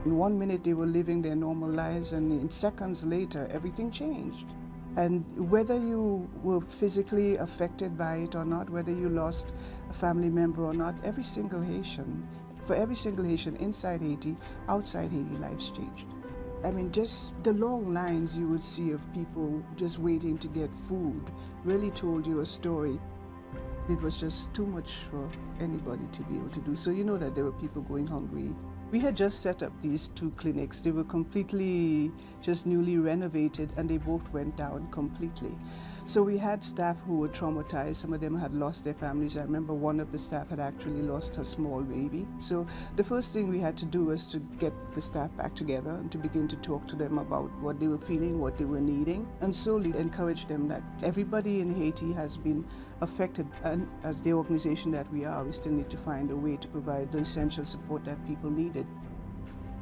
In 1 minute they were living their normal lives, and in seconds later everything changed. And whether you were physically affected by it or not, whether you lost a family member or not, for every single Haitian inside Haiti, outside Haiti, lives changed. I mean, just the long lines you would see of people just waiting to get food really told you a story. It was just too much for anybody to be able to do. So you know that there were people going hungry. We had just set up these 2 clinics. They were completely just newly renovated, and they both went down completely. So we had staff who were traumatized. Some of them had lost their families. I remember one of the staff had actually lost her small baby. So the first thing we had to do was to get the staff back together and to begin to talk to them about what they were feeling, what they were needing, and slowly encourage them that everybody in Haiti has been affected. And as the organization that we are, we still need to find a way to provide the essential support that people needed.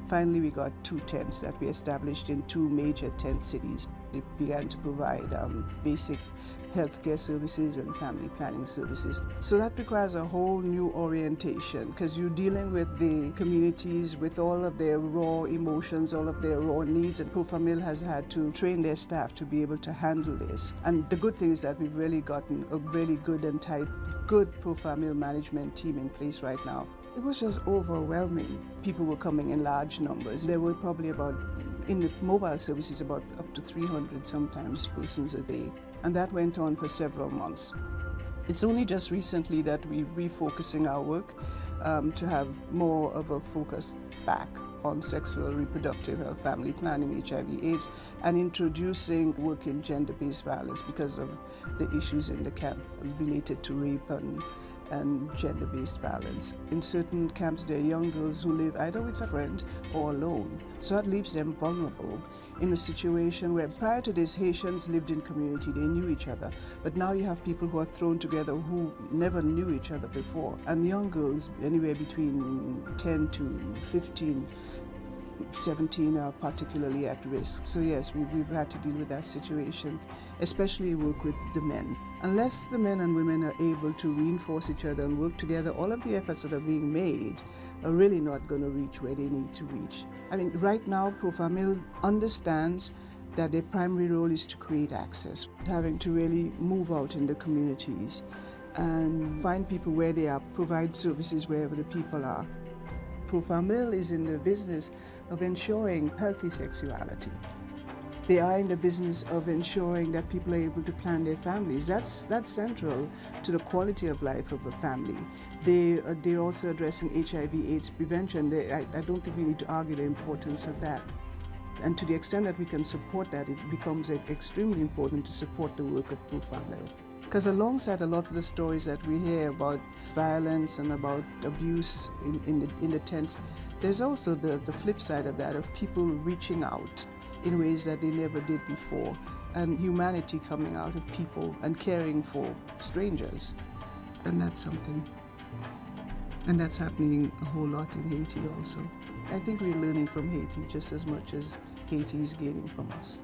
Finally, we got 2 tents that we established in 2 major tent cities. They began to provide basic healthcare services and family planning services. So that requires a whole new orientation, because you're dealing with the communities with all of their raw emotions, all of their raw needs, and Profamil has had to train their staff to be able to handle this. And the good thing is that we've really gotten a really good and tight, good Profamil management team in place right now. It was just overwhelming. People were coming in large numbers. There were probably about, in the mobile services, about up to 300 sometimes persons a day. And that went on for several months. It's only just recently that we're refocusing our work to have more of a focus back on sexual reproductive health, family planning, HIV/AIDS, and introducing work in gender-based violence because of the issues in the camp related to rape and gender-based violence. In certain camps, there are young girls who live either with a friend or alone. So that leaves them vulnerable in a situation where prior to this, Haitians lived in community, they knew each other. But now you have people who are thrown together who never knew each other before. And young girls, anywhere between 10 to 15, 17 are particularly at risk. So yes, we've had to deal with that situation, especially work with the men. Unless the men and women are able to reinforce each other and work together, all of the efforts that are being made are really not going to reach where they need to reach. I mean, right now, Profamil understands that their primary role is to create access, having to really move out in the communities and find people where they are, provide services wherever the people are. Profamil is in the business of ensuring healthy sexuality. They are in the business of ensuring that people are able to plan their families. That's central to the quality of life of a family. They're also addressing HIV/AIDS prevention. I don't think we need to argue the importance of that. And to the extent that we can support that, it becomes extremely important to support the work of Profamil. Because alongside a lot of the stories that we hear about violence and about abuse in the tents, there's also the flip side of that, of people reaching out in ways that they never did before, and humanity coming out of people and caring for strangers. And that's something. And that's happening a whole lot in Haiti also. I think we're learning from Haiti just as much as Haiti is gaining from us.